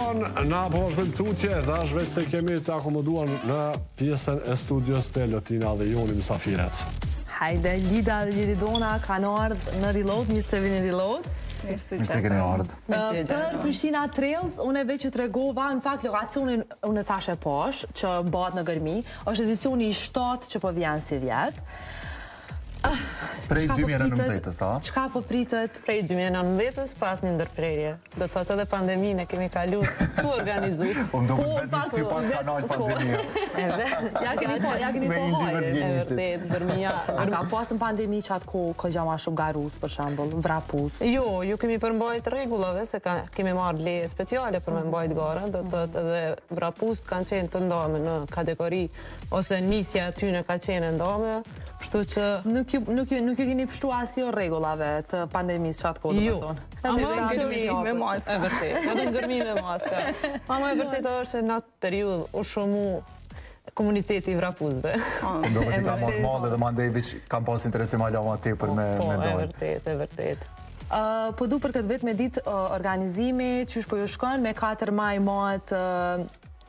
Emision na po vazhdojmë tutje, dash veç se kemi të akomoduar në pjesën e studios të Lotina dhe Joni Musafiret. Hajde, Lida dhe Liridona kanë ardhë në Reload, mirë se vini Reload. Mirë se keni ardhë. Për Prishtina Trails, unë e veç ju tregova, në fakt lokacionin unë tashe posh, që bëhet në Gërmi, është edicioni i 7 që po vjen si vjetë. Prej 2019-ës, a? Qka po pritet? Prej 2019-ës pas një ndërprerje. Do të thotë edhe pandeminë e kemi kalu tu organizu. Po më do këtë vetë si pas kanal pandemia. Ja keni po hajre. E vërtet, dërmija. A ka pasën pandemi që atë ko gjama shumë garus, për shambull, vrapus? Jo, ju kemi përmbajt regullave, se kemi marrë leje speciale për me mbajt gara, do të thotë edhe vrapus kanë qenë të ndame në kategori, ose nisja atyne ka qenë ndame, kështu që... Nuk ju keni pështu asjo regullave të pandemisë që atë kodë për tonë? Ama në gërmi me maska. E vërtet, edhe në gërmi me maska. Ama e vërtet është që në atë periud u shumë komuniteti i vrapuzve. Do më ti ka mos madhe dhe mandej veç kam pas interesi ma lama te për me dojnë. E vërtet. Po du për këtë vetë me ditë organizimi, qysh po ju shkon me 4 maj matë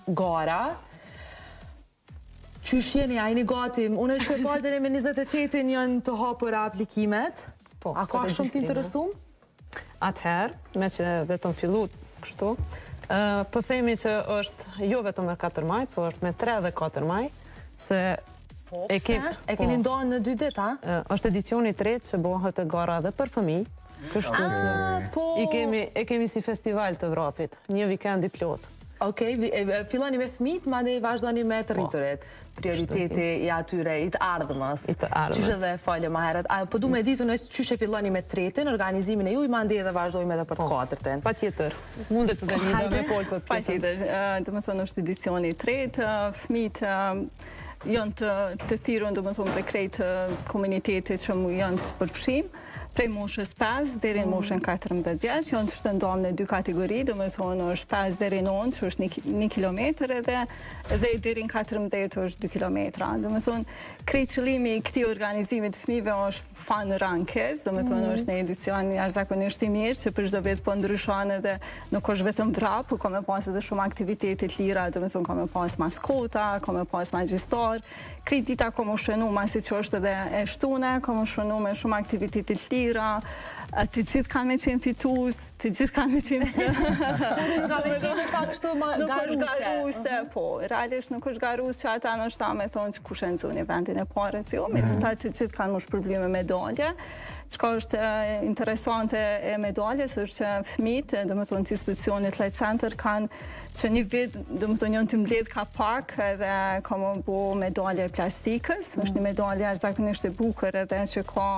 gara. Qysh jeni, a jeni gati? Unë e që e partëre me 28-in janë të hapur aplikimet. A ka shumë të interesum? Atëherë, me që vetëm fillut kështu, po themi që është jo vetëm me 4 maj, po është me 3 dhe 4 maj, se... E keni ndonë në 2 dit, a? është edicioni 3 që bëhet e gara dhe për fëmij, kështu që e kemi si festival të vrapit, një vikend i plot. Okej, filloni me fëmijët, ma dhe i vazhdoni me të rriturit. Prioriteti i atyre, i të ardhëmës. Qysh edhe falje ma herët. Po du me ditë në qysh e filloni me 3-tin, organizimin e ju, i ma ndi edhe vazhdojmë edhe për të 4-tin. Pa tjetër, mundet të dhe Lida me polë për pjesën. Pa tjetër, do më thonë është edicioni 3, fëmijët janë të thirrur, do më thonë, për krejt komunitetit që janë të përfshim, prej moshës 5 deri në moshën 14 vjeç, janë të shtendohem në 2 kategori, do më thonë është 5 deri në 9, që është 1 kilometër edhe deri në 14 është 2 kilometra. Do më thonë, krejt qëllimi i këtij organizimit të fëmijëve është fan rankes, do më thonë është një edicion jashtëzakonisht i mirë, që për çdo vit po ndryshon edhe nuk është vetëm vrap, por ka me pas edhe shumë aktivitete të lira, do më thonë ka me pas maskota, ka me pas magjistar, krejt dita ka më shënu, masi që është edhe e shtune, ka më shënu me shumë aktivitete të lira, të gjithë kanë me qenë fitus, të gjithë kanë me qenë... Nuk ka me qenë e pak shtu garuse. Po, realisht nuk është garus që ata në shta me thonë që kush e nëzuni vendin e pare, si me që ta të gjithë kanë më shpërblim me medalje. Qka është interesante e medaljes është që fëmijët, do më thonë të institucionit Light Center, kanë që një vit, do më thonë janë të mbledh ka pak edhe ka më bo medalje plastikës, është një medalje jashtëzakonisht e bukur edhe që ka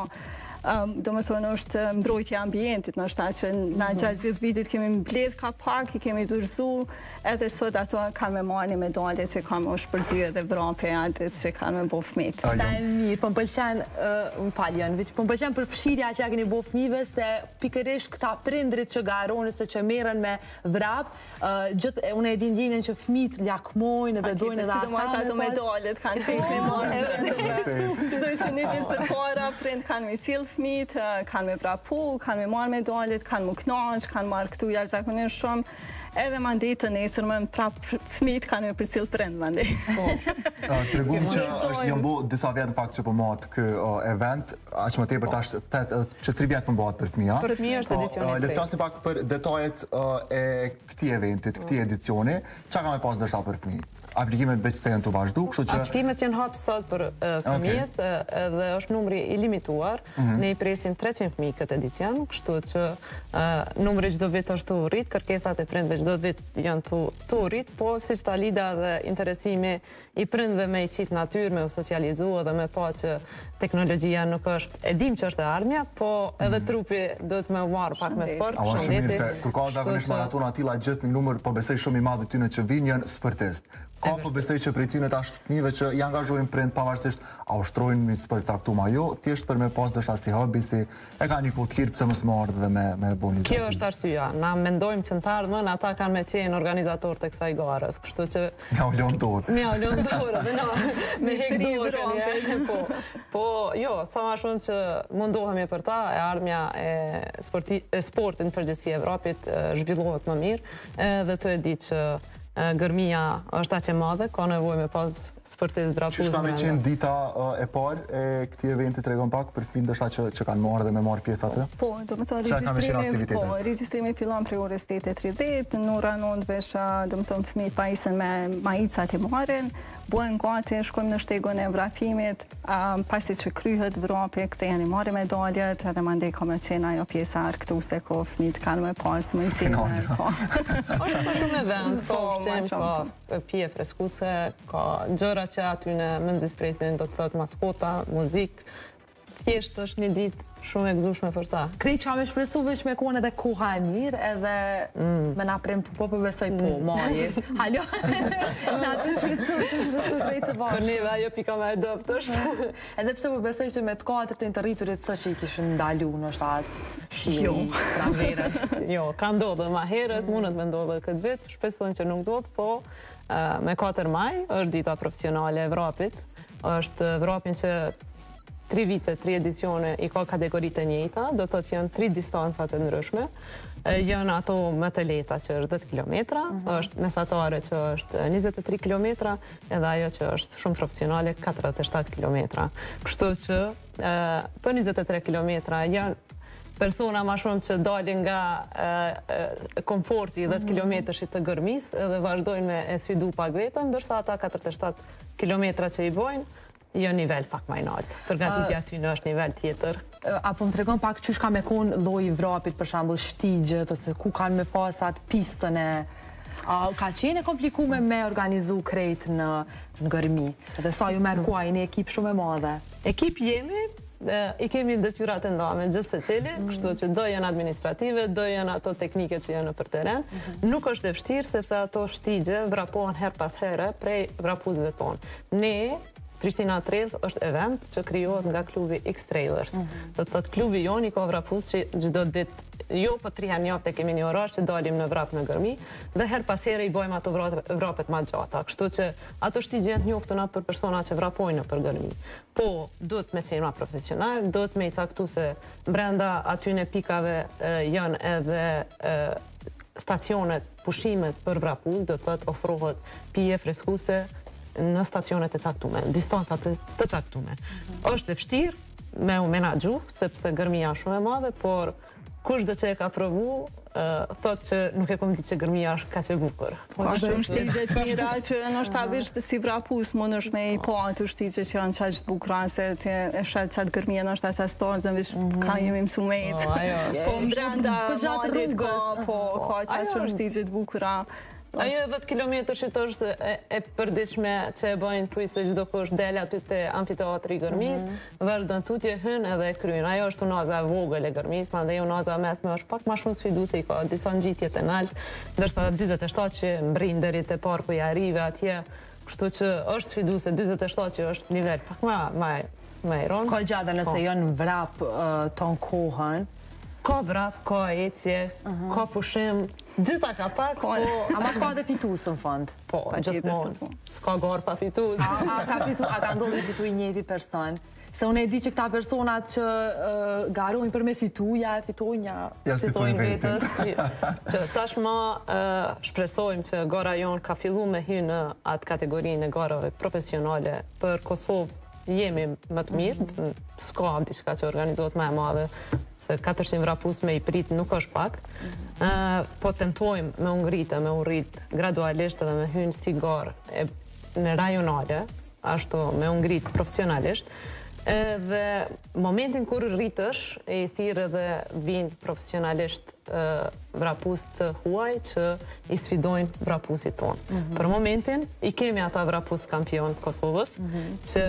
do më thonë është mbrojtja ambientit, në shta që na gjatë gjithë vitit kemi mbledh ka pak, i kemi durzu, edhe sot ato kanë me marrë një medalje që kanë më shpërbly edhe vrape atit që kanë me bo fëmijët. Sta e mirë, po më pëlqen, më faljon, po më pëlqen për fshirja që ja keni bo fëmijëve, se pikërisht këta prindrit që garonë, se që merren me vrap, unë e din gjenën që fëmijët lakmojnë edhe dojnë edhe ata ato medaljet kanë qenë me marrë. Çdo që një ditë përpara prind kanë me sill fëmijët, kanë me vrapu, kanë me marrë medaljet, kanë më knaq, kanë marrë këtu jashtëzakonisht shumë, edhe mandej të nesër më prapë fëmijët kanë me përcjell prind mandej. Tregum që janë bo disa vjetë pak që po matë kë event, aq më tepër tash që 3 vjetë më bëhet për fëmija. Për fëmija është edicioni 3. Le të flasim pak për detajet e këtij eventit, këtij edicioni, çka ka me pas dështa për fëmijë? Aplikimet veç se janë të vazhdu, kështu që... Aplikimet janë hapë sot për fëmijët dhe është numri i limituar. Ne i presim 300 fëmijë këtë edicion, kështu që numri çdo vit është të rrit, kërkesat e prindve çdo vit janë të rrit, po si që ta Lida dhe interesimi i prindve me i qitë natyrë, me u socializu dhe me pa që teknologjia nuk është, e dim që është e ardhmja, po edhe trupi do të me marrë pak me sport, shëndeti. Kur ka zakonisht maratona atila gjithë një numër, po besoj shumë i madh tyne që vinë janë sportist. Ka po besoj që prej tyne tash fëmijëve që i angazhojnë prind pavarësisht a ushtrojnë një sport caktuar ajo, thjesht për me pas dësha si hobi, si e ka një kohë të lirë pse mos më ardh dhe me bën një gjë. Kjo është arsyeja. Na mendojmë që në të ardhmen ata kanë me qenë organizator të kësaj garës, kështu që mja u lënë dorë. Mja u lënë dorë, me hek dorë. Po, jo, sa më shumë që mundohemi për ta, e ardhmja e sportin përgjithësi Evropit zhvillohet më mirë dhe të e di që gërmia është aq e madhe, ka nevojë me pas sportist vrapuz. Çka me qenë dita e parë e këtij eventi tregon pak për fëmijët ndoshta që kanë marrë dhe me marrë pjesë aty? Po, do të thonë regjistrimi fillon prej orës 8:30, në orën 9 vesh, do të thonë fëmijët pajisen me maicat e marrin, bëhen gati, shkojmë në shtegun e vrapimit, pasi që kryhet vrapi, kthehen i marrin medaljet, edhe mandej ka me qenë ajo pjesa argëtuese ku fëmijët kanë me pas mundësinë. Është më shumë event, ka ushqim, ka pije freskuese, ka gjëra që aty në mëngjespresin do të thotë maskota, muzikë. Thjesht është një ditë shumë e gëzueshme për ta. Krejt që me shpresu veç me kohën edhe koha e mirë, edhe me na prem të po besoj po, marje. Halo? Na të shpresu krejt të bashkë. Për neve ajo pika me e dëpt është. Edhe pse po besoj që me të 4 të rriturit së që i kishën ndalu në shtas shimi, pranverës. Jo, ka ndodhë ma herët, mundet me ndodhë këtë vit, shpesojnë që nuk ndodhë, po me 4 maj është dita profesionale e vrapit, është vrapin që 3 vite, 3 edicione i ka kategoritë e njëjta, do të të janë 3 distancat e ndryshme, janë ato më të leta që është 10 km, është mesatare që është 23 km, edhe ajo që është shumë profesionale 47 km. Kështu që për 23 km janë persona ma shumë që dalin nga komforti 10 km të gërmis edhe vazhdojnë me e sfidu pak vetën, ndërsa ata 47 km që i bojnë, jo nivel pak ma i naltë. Përgatitja aty në është nivel tjetër. Apo më tregon pak qysh ka me konë loj i vrapit, për shambull shtigjet, ose ku kanë me pasat pistën e... Ka qenë e komplikume me organizu krejt në gërmi? Dhe sa ju merë kuaj një ekip shumë e madhe? Ekip jemi, i kemi detyrat e ndame gjithë se cili, kështu që do janë administrative, do janë ato teknike që janë në për teren. Nuk është e vështirë, sepse ato shtigje vrapohen her pas here prej vrapuzve tonë. Ne, Prishtina Trails është event që krijohet nga klubi X-Trailers. Do të thotë klubi jonë i ka vrapuz që çdo ditë, jo po 3 herë në javë kemi një orar që dalim në vrap në gërmi, dhe her pas here i bojmë ato vrapet ma gjata. Kështu që ato shtigje janë të njoftuna për persona që vrapojnë për gërmi. Po, duhet me qenë ma profesional, duhet me i caktu se brenda aty në pikave janë edhe stacionet, pushimet për vrapuz, do të thotë ofrohet pije freskuese në stacionet e caktume, distancat të caktume. Është e vështirë me u menaxhu, sepse gërmia është shumë e madhe, por kushdo që e ka provu, thotë që nuk e kom ditë që gërmia është kaq e bukur. Ka shumë shtigje të mira që ndoshta veç si vrapus mundesh me i pa ato shtigje që janë çaq të bukura, se ti e shet çat gërmia ndoshta çast stazën veç ka jemi mësumet. Po brenda gjatë rrugës, po ka çaq shumë shtigje të bukura. Ajo 10 km që është e përditshme që e bëjnë tuj se çdo kush del aty te amfiteatri i gërmis, vazhdon tutje hyn edhe e kryen. Ajo është unaza e vogël e gërmis, prandaj unaza mesme është pak më shumë sfiduese, i ka disa ngjitje të lartë, ndërsa 47 që mbrin deri te parku i Arrive atje, kështu që është sfiduese 47 që është nivel pak më i rënd. Ka gjata nëse janë vrap ton kohën. Ka vrap, ka ecje, ka pushim, gjitha ka pak, po... Ama ka dhe fitus në fund? Po, gjithmonë. S'ka garë pa fitus. A ka ndodhë fitu i njëti person? Se unë e di që këta personat që garojnë për me fituja, fitojnë, fitojnë vetës. Që tashma shpresojmë që gara jonë ka fillu me hy në atë kategorinë e garave profesionale për Kosovë. Jemi më të mirë, s'ka diçka që organizohet më e madhe, se 400 vrapus me i prit nuk është pak, po tentojmë me u ngrit gradualisht edhe me hynë si garë në rajonale, ashtu me u ngrit profesionalisht, dhe momentin kur rritësh, e i thirë edhe vinë profesionalisht vrapus të huaj që i sfidojnë vrapusit tonë. Për momentin, i kemi ata vrapus kampion të Kosovës, që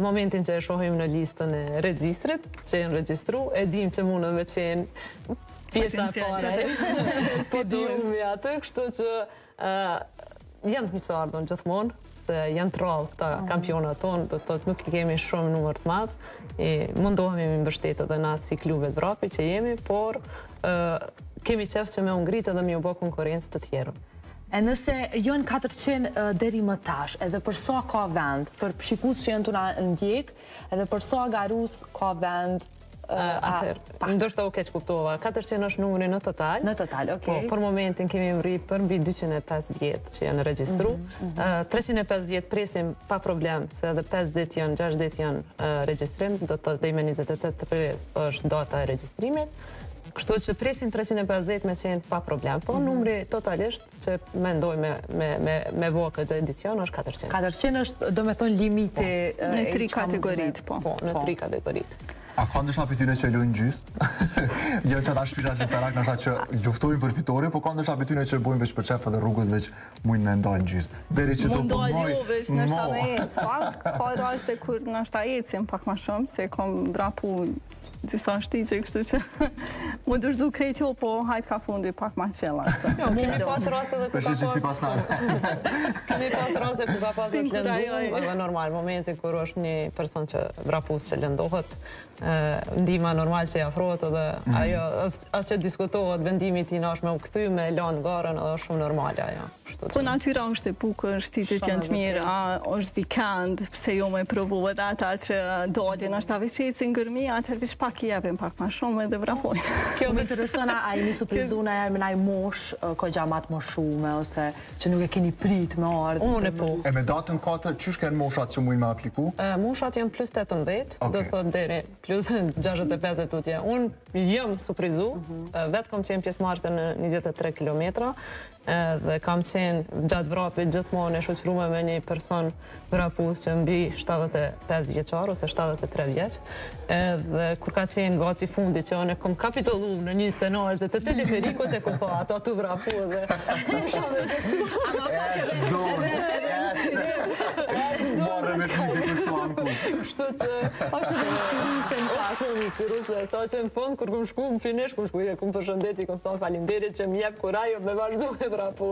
momentin që e shohim në listën e regjistrit, që e në regjistru, e dim që mundën me qenë pjesa pare. Po dojmë atë, kështu që janë të miqësardhën gjithmonë, se janë të rrallë këta kampionat tonë, do të thotë nuk kemi shumë numër të madh, mundohemi me mbështetë edhe na si klube të vrapi që jemi, por kemi qef që me ngritë edhe me u bë konkurrencë të tjerë. E nëse janë 400 deri më tash, edhe për sa ka vend, për shikues që janë të na ndjek, edhe për sa garus ka vend. Ndoshta u keq kuptova. 400 është numri në total. Në total, okej. Për momentin kemi mri për mbi 250 që janë regjistru. 350 presim pa problem, se edhe 5 ditë janë, 6 ditë janë regjistrim, do të dhe me 28 për është data e regjistrimit. Kështu që presin 350 me qenë pa problem, po numri totalisht që mendoj me bo këtë edicion është 400. 400 është, do me thonë, limiti... Në 3 kategorit, po. Po, në 3 kategorit. A ka ndësha për tyne që lujnë gjysë? Jo që ata shpirat që të rak nësha që luftojnë për fitore, po ka ndësha për tyne që bojnë veç për qepë dhe rrugës veç mujnë me ndojnë gjysë. Deri që të përmoj... Mundoj ju veç nështa me ecë, ka raste kur nështa ecim pak ma shumë, se kom drapu disa shtigje, kështu që më dërzu krejt jo, po hajt ka fundi pak ma qela. Kemi pas raste dhe ku ka pas të lënduhëm, edhe normal, momentin kur është një person që vrapus që lëndohet, ndima normal që i afrohet edhe ajo, as që diskutohet, vendimi ti na është me u këthy, me lanë garën, edhe shumë normal ajo. Po natyra është e bukër, shtigjet janë të mirë, është vikend, pse jo me provuat ata që dalin, është ta veqecin ngërmi, atër vish pak i jepim pak ma shumë edhe vrapojnë. Kjo me të rësona, a i një surprizuna e me naj mosh, ko gjamat më shume, ose që nuk e keni prit me ardhë? Unë e po. E me datën 4, qysh kënë moshat që mujnë me apliku? Moshat janë plus 18, do thot deri plus 65 tutje. Unë jëm surprizu, vetë kom qenë pjesëmarrëse në 23 kilometra, dhe kam qenë gjatë vrapit gjithmonë e shoqërume me një person vrapus që mbi 75 vjeqar ose 73 vjeq, dhe kur ka qenë gati fundi që unë e kom kapitullu në një tenor dhe të teleferiko që kom pa ato të vrapu dhe së më shumë dhe besu. Marë me të një kështu anku. Kështu që është shumë inspiruse. Sta që në fund, kur kom shku më finish, kom përshëndeti, kom thonë faleminderit që më jep kurajo me vazhdu me vrapu.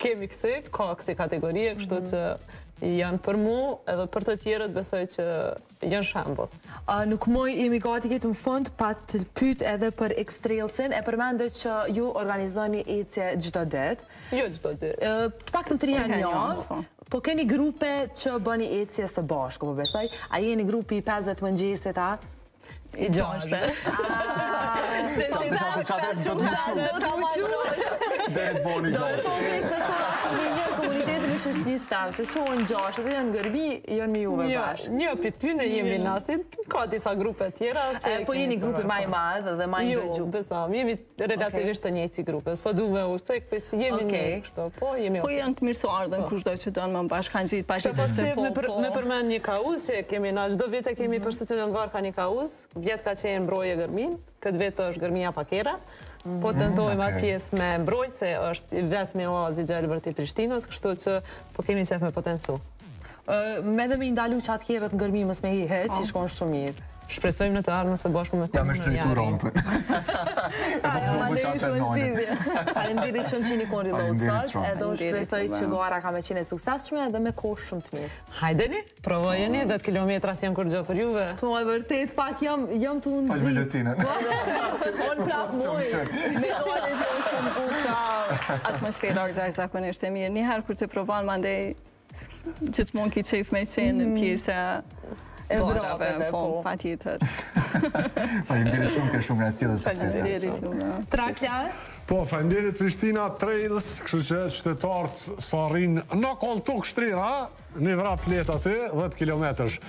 Kemi kësi, ka kësi kategorie, kështu që janë për mu edhe për të tjerët besoj që janë shambull. Nuk moj jemi gati këtë në fund pa të pyt edhe për X-Trailsin, e përmendet që ju organizoni ecje gjdo dit. Jo gjdo dit. Të pak në 3 herë javë, po keni grupe që bëni ecje së bashku, po besoj. A jeni grupi 50 mëngjesit, a? I gjashtë. Qatë do të muqu. Dere të boni do të bëni persona që një njërë komunitetin i shështë një stavë, se shohën gjashtë dhe janë ngërbi, janë mi juve bashkë. Një për ty në jemi nasit, ka disa grupe tjera. Po jeni grupi maj madhë dhe maj ndëgju. Jo, besam, jemi relativisht të njëci grupes, po du me u cek, për që jemi një kështu, po jemi... Po janë të mirësu ardhen kushdo që do në më bashkë kanë gjitë pa që të se po. Me përmen një kauz që kemi na, gjdo vite kemi për së të nëngar ka një kauz, vjetë ka qenë mbroje gërmin, këtë vetë është gërmija pakera, po tentojmë atë pjesë me mbrojtë, se është vetë me oazi gjelëbër të Prishtinës, kështu që po kemi qef me potencu. Me dhe me ndalu që atë kjerët në gërmimës me i hetë, që shkonë shumë mirë. Shpresojmë në të ardhme se bashku me ja me shtrejtu rompën. Faleminderit shumë që një konë reload sot, edhe unë shpresoj që gara ka me qene suksesshme edhe me kohë shumë të mirë. Hajdeni, provojeni, 10 kilometra si janë kur gjo për juve. Po e vërtet, pak jam të unë zi. Falë me lëtinën. Se konë prapë mojë. Me dole të shumë buka, atmosfera është zakonisht e mirë. Njëherë kur të provan, ma ndej gjithmonë ki qef me qenë në pjesë Evropë, po, pa tjetër. Faleminderit shumë, ke shumë gracie dhe suksese. Faleminderit juve. Trakla? Po, faleminderit Prishtina Trails, kështu që qytetarët sa rrinë në koltuk shtrira, një vrap let aty, 10 kilometrësh.